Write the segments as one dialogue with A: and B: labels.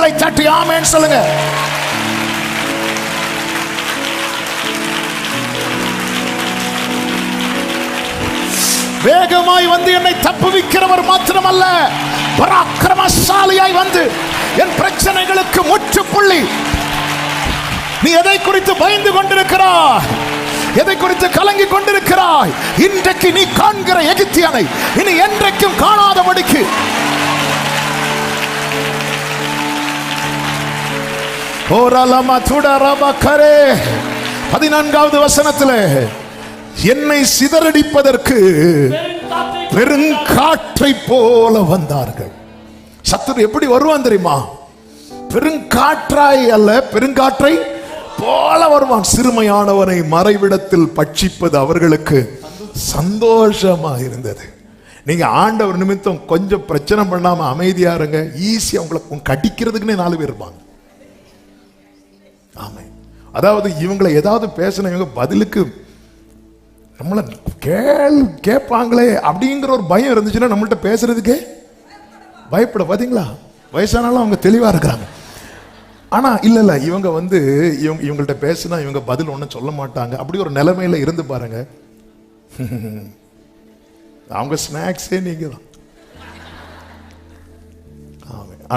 A: கரங்களை தட்டி ஆமென் சொல்லுங்க. வேகமாய் வந்து என்னை தப்புவிக்கிறவர் மாத்திரமல்ல, பராக்கிரமசாலியாய் வந்து என் பிரச்சனைகளுக்கு முற்றுப்புள்ளி. நீ எதை குறித்து பயந்து கொண்டிருக்கிறாய், எதை குறித்து கலங்கி கொண்டிருக்கிறாய்? இன்றைக்கு நீ காண்கிற எகிப்தியனை இனி என்றைக்கும் காணாதபடிக்கு 14வது வசனத்திலே என்னை சிதறடிப்பதற்கு பெருங்காற்றை போல வந்தார்கள். சத்துரு எப்படி வருவான் தெரியுமா? பெருங்காற்றாய் அல்ல, பெருங்காற்றை போல வருவான். சிறுமையானவனை மறைவிடத்தில் பட்சிப்பது அவர்களுக்கு சந்தோஷமா இருந்தது. நீங்க ஆண்டவர் நிமித்தம் கொஞ்சம் பிரச்சனை பண்ணாம அமைதியா இருங்க, ஈஸியா உங்களை கடிக்கிறதுக்குன்னே 4 பேர் இருப்பாங்க. ஆமே. அதாவது இவங்களை ஏதாவது பேசின இவங்க பதிலுக்கு நம்மள கேட்பாங்களே அப்படிங்கிற ஒரு பயம் இருந்துச்சுன்னா நம்மள்ட்ட பேசுறதுக்கே பயப்பட. பாத்தீங்களா, வயசானாலும் அவங்க தெளிவா இருக்கிறாங்க. ஆனா இல்ல இவங்க வந்து இவங்கள்ட்ட பேசினா இவங்க பதில் ஒன்றும் சொல்ல மாட்டாங்க. அப்படி ஒரு நிலைமையில இருந்து பாருங்க, அவங்க ஸ்நாக்ஸே நீங்க தான்.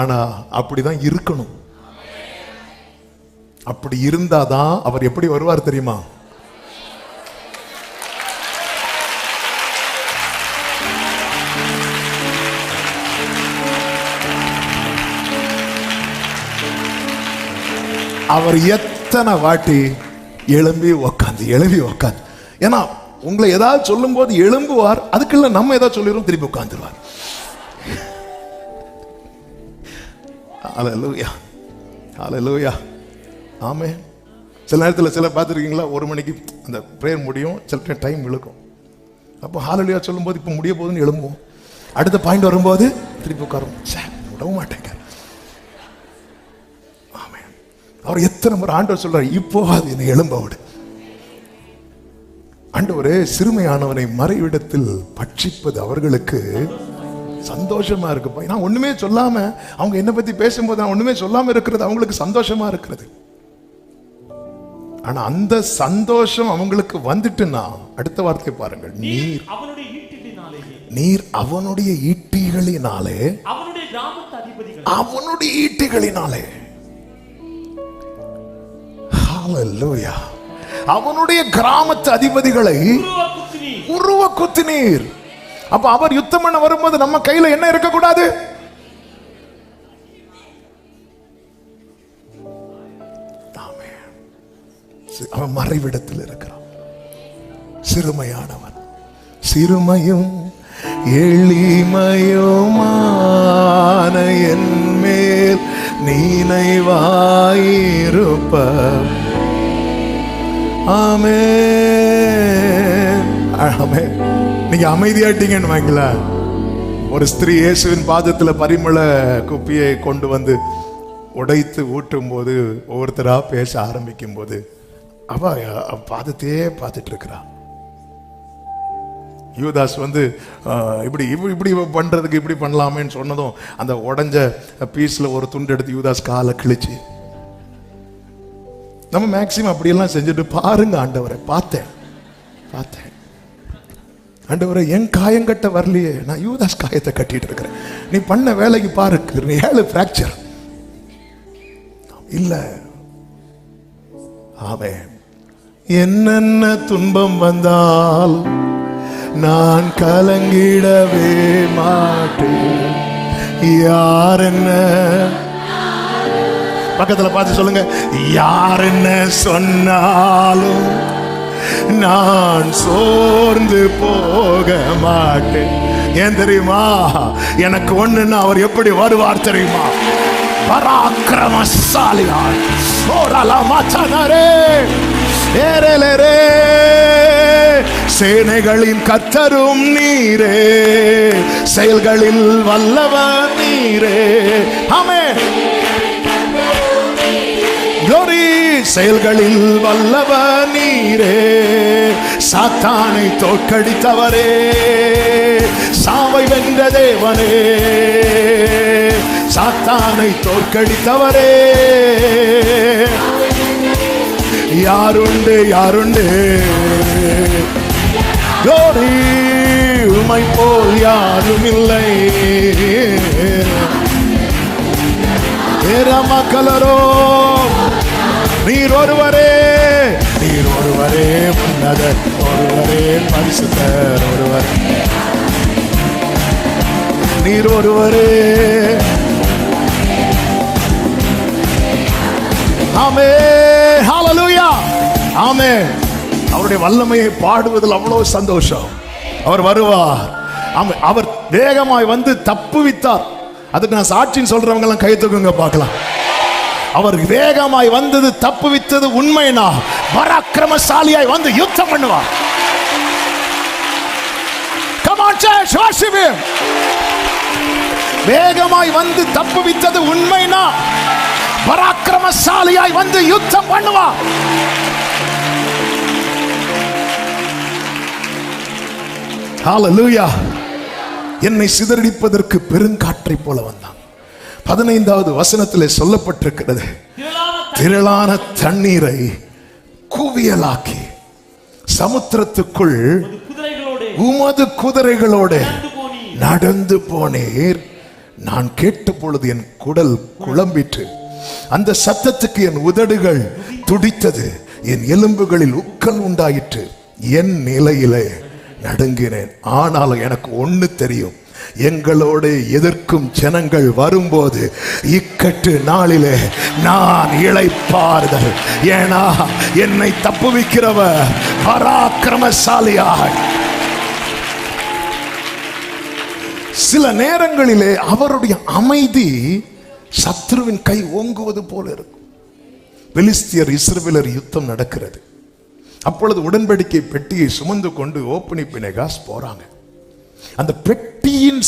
A: ஆனா அப்படிதான் இருக்கணும். அப்படி இருந்தாதான் அவர் எப்படி வருவார் தெரியுமா? அவர் எத்தனை வாட்டி எழும்பி உக்காந்து, ஏன்னா உங்களை ஏதாவது சொல்லும் போது எழும்புவார், அதுக்குள்ள நம்ம ஏதாவது சொல்லிடுவோம், திருப்பி உட்காந்துருவார். ஹல்லேலூயா, ஹல்லேலூயா, ஆமே. சில நேரத்தில் சில பார்த்துருக்கீங்களா, 1 மணிக்கு அந்த ப்ரேயர் முடியும், சில டைம் இழுக்கும். அப்போ ஹல்லேலூயா சொல்லும் போது இப்போ முடிய போகுதுன்னு எழும்புவோம். அடுத்த பாயிண்ட் வரும்போது திருப்பி உட்காரும், விடவு மாட்டேங்க. ஆமே. அவர் எத்தனை முறை ஆண்டவர் சொல்றாரு, இப்போ அது என்னை எழும்ப விடு. ஆண்டவரே, சிறுமையானவனை மறைவிடத்தில் பட்சிப்பது அவர்களுக்கு சந்தோஷமா இருக்கு. நான் ஒண்ணுமே சொல்லாம அவங்க என்ன பத்தி பேசும்போது நான் ஒண்ணுமே சொல்லாம இருக்கிறது அவங்களுக்கு சந்தோஷமா இருக்கிறது. ஆனா அந்த சந்தோஷம் அவங்களுக்கு வந்துட்டுன்னா அடுத்த வார்த்தை பாருங்கள், நீர் அவனுடைய ஈட்டிகளினாலே, அவனுடைய ஈட்டிகளினாலே, ஹல்லேலூயா, அவனுடைய கிராமத்து அதிபதிகளை உருவ குத்தினீர். அப்ப அவர் யுத்தம் பண்ண வரும்போது நம்ம கையில என்ன இருக்க கூடாது? அவன் மறைவிடத்தில் இருக்கிறான். சிறுமையானவன், சிறுமையும் எளிமையுமான என் மேல் நினைவாயிருப்ப. ஆமென், ஆமென். நீங்க அமைதியாட்டீங்கன்னு வாங்களா. ஒரு ஸ்திரீ இயேசுவின் பாதத்துல பரிமள குப்பியை கொண்டு வந்து உடைத்து ஊட்டும் போது, ஒவ்வொருத்தரா பேச ஆரம்பிக்கும் போது அவ பாதத்தையே பார்த்துட்டு இருக்கிறா. யூதாஸ் வந்து இப்படி பண்றதுக்கு இப்படி பண்ணலாமேன்னு சொன்னதும் அந்த உடஞ்ச பீஸ்ல ஒரு துண்டு எடுத்து யூதாஸ் காலை கிழிச்சு. நம்ம மேக்சிமம் அப்படியெல்லாம் செஞ்சுட்டு, பாருங்க ஆண்டவரை, பார்த்தேன் ஆண்டவரை, என் காயங்கட்ட வரலையே, நான் யூதாஸ் காயத்தை கட்டிட்டு இருக்கிறேன். நீ பண்ண வேலைக்கு பாரு, 7 பிராக்சர் இல்ல. ஆமென். என்னென்ன துன்பம் வந்தால் நான் கலங்கிடவே மாட்டேன். யார் என்ன, பக்கத்துல பார்த்து சொல்லுங்க, யார் என்ன சொன்னாலும் நான் சோர்ந்து போக மாட்டேன். ஏன் தெரியுமா? எனக்கு ஒண்ணுன்னா அவர் எப்படி வருவார் தெரியுமா? பராக்கிரமசாலியாய். சேனைகளின் கர்த்தரும் நீரே, செயல்களில் வல்லவர் நீரே. ஆமென். செயல்களில் வல்லவர் நீரே, சாத்தானை தோற்கடித்தவரே, சாவை வென்ற தேவனே, சாத்தானை தோற்கடித்தவரே. யாருண்டு யாருண்டு கோரி உமை போல் யாரும் இல்லை. மக்களரோ நீர் ஒருவரே, நீர் ஒருவரே உன்னதர், ஒருவரே பரிசுத்தர், ஒருவர் நீர் ஒருவரே. ஆமென், ஹல்லேலூயா, ஆமென். அவருடைய வல்லமையை பாடுவதில் அவ்வளவு சந்தோஷம். அவர் வருவார். அவர் வேகமாய் வந்து தப்புவித்தார். அதுக்கு நான் சாட்சின்னு சொல்றவங்க எல்லாம் கை தூக்குங்க பார்க்கலாம். அவர் வேகமாய் வந்தது தப்புவித்தது உண்மைனா பராக்கிரமசாலியாய் வந்து யுத்தம் பண்ணுவார். Come on church, worship him. வேகமாய் வந்து தப்புவித்தது உண்மைனா பராக்கிரமசாலியாய் வந்து யுத்தம் பண்ணுவார். ஹல்லேலூயா. என்னை சிதறடிப்பதற்கு பெருங்காற்றை போல வந்தான். 15வது வசனத்திலே சொல்லப்பட்டிருக்கிறது, திரளான தண்ணீரை குவியலாக்கி சமுத்திரத்துக்குள் உமது குதிரைகளோடு நடந்து போனீர். நான் கேட்ட பொழுது என் குடல் குழம்பிற்று, அந்த சத்தத்துக்கு என் உதடுகள் துடித்தது, என் எலும்புகளில் உக்கல் உண்டாயிற்று, என் நிலையிலே நடுங்கினேன். ஆனாலும் எனக்கு ஒண்ணு தெரியும், எங்களோடு எதிர்க்கும் ஜனங்கள் வரும்போது இக்கட்டு நாளிலே நான் இளைப்பாறுதல். ஏனா என்னை தப்புவிக்கிறவர் பராக்கிரமசாலியாய். சில நேரங்களிலே அவருடைய அமைதி சத்ருவின் கை ஓங்குவது போல இருக்கும். பெலிஸ்தியர் இஸ்ரவேலர் யுத்தம் நடக்கிறது. அப்பொழுது உடன்படிக்கை பெட்டியை சுமந்து கொண்டு ஓப்பனி பினெகாஸ் போறாங்க. அந்த பெட்டியின்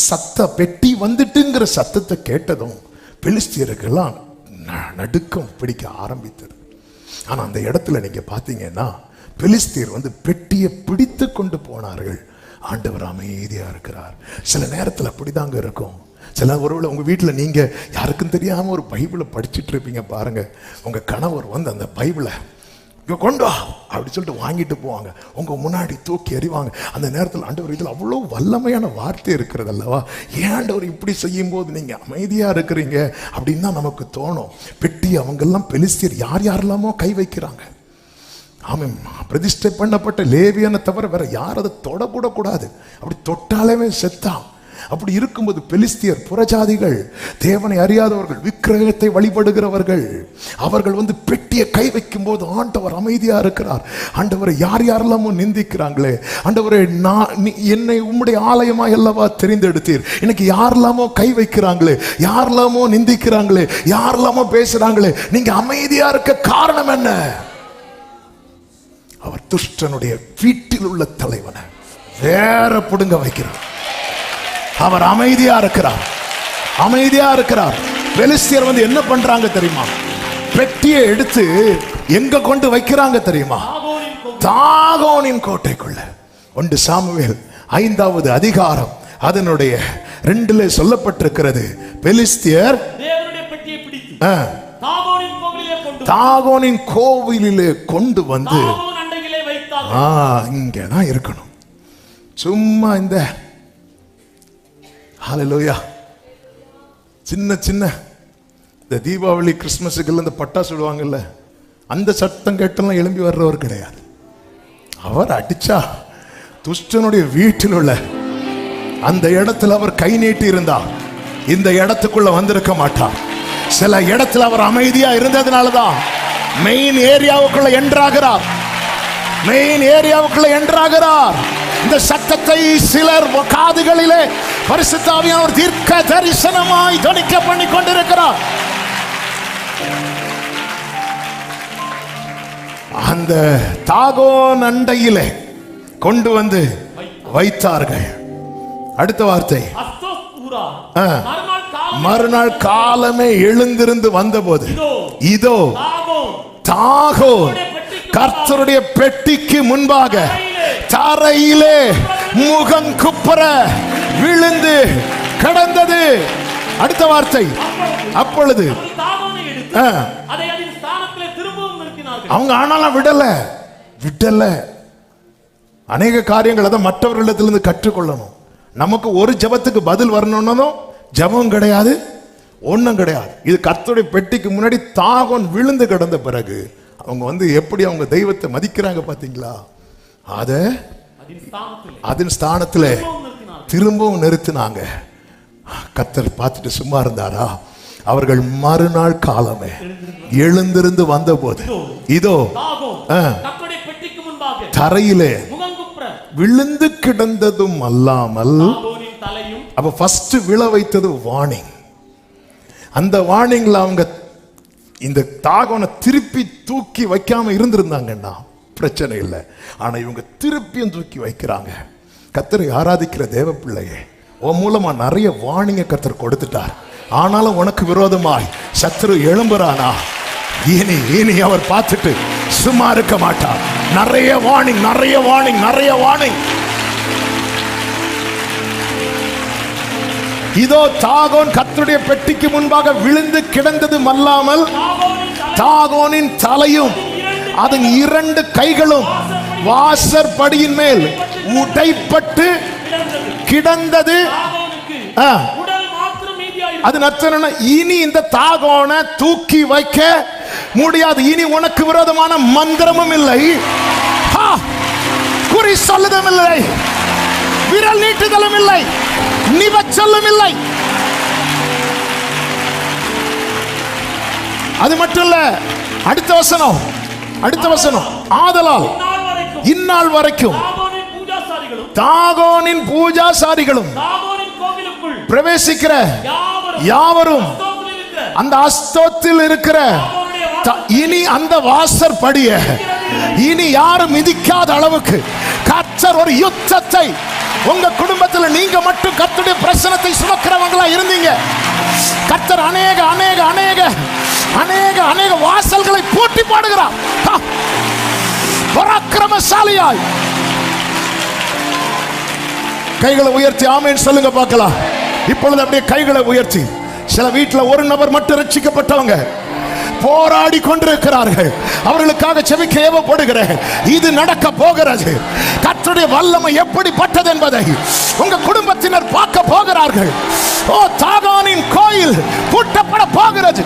A: பெட்டி வந்துட்டுங்கிற சத்தத்தை கேட்டதும் பெலிஸ்தியர்கள்லாம் நடுக்கம் பிடிக்க ஆரம்பித்தது. ஆனா அந்த இடத்துல நீங்க பாத்தீங்கன்னா பெலிஸ்தியர் வந்து பெட்டியை பிடித்து கொண்டு போனார்கள். ஆண்டவர் அமைதியா இருக்கிறார். சில நேரத்தில் அப்படிதாங்க இருக்கும். சில ஒருவேளை உங்க வீட்டில் நீங்க யாருக்கும் தெரியாம ஒரு பைபிளை படிச்சுட்டு இருப்பீங்க பாருங்க. உங்க கணவர் வந்து அந்த பைபிளை கொண்டு வா அப்படி சொல்லிட்டு வாங்கிட்டு போவாங்க, உங்க முன்னாடி தூக்கி எறிவாங்க. அந்த நேரத்தில் ஆண்டவர் இதில் அவ்வளோ வல்லமையான வார்த்தை இருக்கிறது அல்லவா, ஏன் ஆண்டவர் இப்படி செய்யும் போது நீங்க அமைதியா இருக்கிறீங்க அப்படின்னு தான் நமக்கு தோணும். பெட்டி அவங்கெல்லாம் பெலிஸ்தியர் யார் யாரெல்லாமோ கை வைக்கிறாங்க. ஆமாம், பிரதிஷ்டை பண்ணப்பட்ட லேவியனை தவிர வேற யார் அதை தொடக்கூட கூடாது. அப்படி தொட்டாலே செத்தான். அப்படி இருக்கும்போது பெலிஸ்தியர் புறஜாதிகள், தேவனை அறியாதவர்கள், விக்கிரகத்தை வழிபடுகிறவர்கள், அவர்கள் வந்து பெட்டியை கை வைக்கும் போது ஆண்டவர் அமைதியா இருக்கிறார். ஆண்டவரை யார் யாரெல்லாமோ நிந்திக்கிறாங்களே, ஆண்டவரை என்னை உம்முடைய ஆலயமாக அல்லவா தெரிந்தெடுத்தீர், இன்னைக்கு யாரெல்லாமோ கை வைக்கிறாங்களே, யாரெல்லாமோ நிந்திக்கிறாங்களே, யாரெல்லாமோ பேசுறாங்களே, நீங்க அமைதியா இருக்க காரணம் என்ன? அவர் துஷ்டனுடைய வீட்டில் உள்ள தலைவனை வேற புடுங்க வைக்கிறார். அவர் அமைதியா இருக்கிறார், அமைதியா இருக்கிறார். பெலிஸ்தியர் வந்து என்ன பண்றாங்க தெரியுமா? பெட்டியை எடுத்து எங்க கொண்டு வைக்கிறாங்க தெரியுமா? தாகோனின் கோட்டைக்குள்ள. 1 சாமுவேல் 5வது அதிகாரம் அதனுடைய 2 சொல்லப்பட்டிருக்கிறது. பெலிஸ்தியர் தாகோனின் கோவிலிலே கொண்டு வந்து இங்கதான் இருக்கணும். சும்மா இந்த ஹல்லேலூயா சின்ன சின்ன இந்த தீபாவளி கிறிஸ்மஸுக்கு இந்த பட்டாசு விடுவாங்கல்ல, அந்த சத்தம் கேட்டெல்லாம் எழும்பி வர்றவர் கிடையாது. அவர் அடிச்சா துஷ்டனுடைய வீட்டில் உள்ள அந்த இடத்துல அவர் கை நீட்டி இருந்தார், இந்த இடத்துக்குள்ள வந்திருக்க மாட்டார். சில இடத்துல அவர் அமைதியா இருந்ததுனாலதான் மெயின் ஏரியாவுக்குள்ள என்ட்ராகிறார். மெயின் ஏரியாவுக்குள்ள என்ட்ராகிறார். இந்த சத்தத்தை சிலர் காதுகளிலே பரிசுத்த ஆவியானவர் தீர்க்க தரிசனமாய் தொனிக்க பண்ணி கொண்டிருக்கிறார். அந்த தாகோன் அண்டையிலே கொண்டு வந்து வைத்தார்கள். அடுத்த வார்த்தை, மறுநாள் காலமே எழுந்திருந்து வந்தபோது இதோ தாகோன் கர்த்தருடைய பெட்டிக்கு முன்பாக தரையிலே முகம் குப்புற விழுந்து கிடந்தது. அடுத்த வார்த்தை, அப்பொழுது அவங்க ஆனாலும் விடல. அநேக காரியங்கள் அதை மற்றவர்களிடத்திலிருந்து கற்றுக்கொள்ளணும். நமக்கு ஒரு ஜெபத்துக்கு பதில் வரணும்னு ஜெபம் கிடையாது, ஒண்ணும் கிடையாது. இது கர்த்தருடைய பெட்டிக்கு முன்னாடி தாகோன் விழுந்து கிடந்த பிறகு அவங்க எப்படி அவங்க தெய்வத்தை மதிக்கிறாங்க பாத்தீங்களா? அத அதன் ஸ்தானத்துல திரும்பவும் நிறுத்தினாங்க. கர்த்தர் பார்த்துட்டு சும்மா இருந்தாரா? அவர்கள் மறுநாள் காலமே எழுந்திருந்து வந்த போது இதோ தரையிலே விழுந்து கிடந்ததும் அல்லாமல், அப்ப ஃபர்ஸ்ட் விழ வைத்தது வார்னிங். அந்த வார்னிங்ல அவங்க இந்த தாகோனை திருப்பி தூக்கி வைக்காம இருந்திருந்தாங்கன்னா பிரச்சனை இல்லை. ஆனா இவங்க திருப்பியும் தூக்கி வைக்கிறாங்க. கர்த்தரை ஆராதிக்கிற தேவ பிள்ளையே, உன் மூலமா நிறைய வார்னிங்க கர்த்தர் கொடுத்துட்டார். ஆனாலும் உனக்கு விரோதமாய் சத்துரு எழும்புறானா? இனி அவர் பார்த்துட்டு சும்மா இருக்க மாட்டார். நிறைய வார்னிங். இதோ தாகோன் கர்த்தருடைய பெட்டிக்கு முன்பாக விழுந்து கிடந்தது அல்லாமல், தாகோனின் தலையும் அதன் 2 கைகளும் வாசற்படியின் மேல் உடைப்பட்டு கிடந்தது. அது நச்சன. இனி இந்த தாகோனை தூக்கி வைக்க முடியாது. இனி உனக்கு விரோதமான மந்திரமும் இல்லை, குறி சொல்லுதலும் இல்லை, விரல் நீட்டுதலும் இல்லை, நிவச்சலும் இல்லை. அது மட்டும் இல்ல, அடுத்த வசனம், ஆதலால் இந்நாள் வரைக்கும் தாகோனின் பூஜாசாரிகளும் பிரவேசிக்கிற யாவரும் அந்த அஸ்தோத்தில் இருக்கிற இனி அந்த வாசற்படிய இனி யாரும் மிதிக்காத அளவுக்கு கர்த்தர் ஒரு யுத்தத்தை உங்க குடும்பத்தில் நீங்க மட்டும் கர்த்தருடைய பிரசன்னத்தை சுமக்கிறவங்களா இருந்தீங்க. கர்த்தர் அநேக வாசல்களை பூட்டி போடுகிறார். பராக்கிரமசாலியாய் கைகளை உயர்த்தி ஆமென் சொல்லுங்க பார்க்கலாம். இப்பொழுது அப்படியே கைகளை உயர்த்தி, சில வீட்டில் ஒரு நபர் மட்டும் ரட்சிக்கப்பட்டவங்க போராடி கொண்டிருக்கிறார்கள். அவர்களுக்காக செபிக்க ஏவப்படுகிறேன். இது நடக்க போகிறது. கர்த்தருடைய வல்லமை எப்படிப்பட்டது என்பதை உங்க குடும்பத்தினர் பார்க்க போகிறார்கள். ஓ, தாகோனின் கோயில் பூட்டப்பட போகிறது.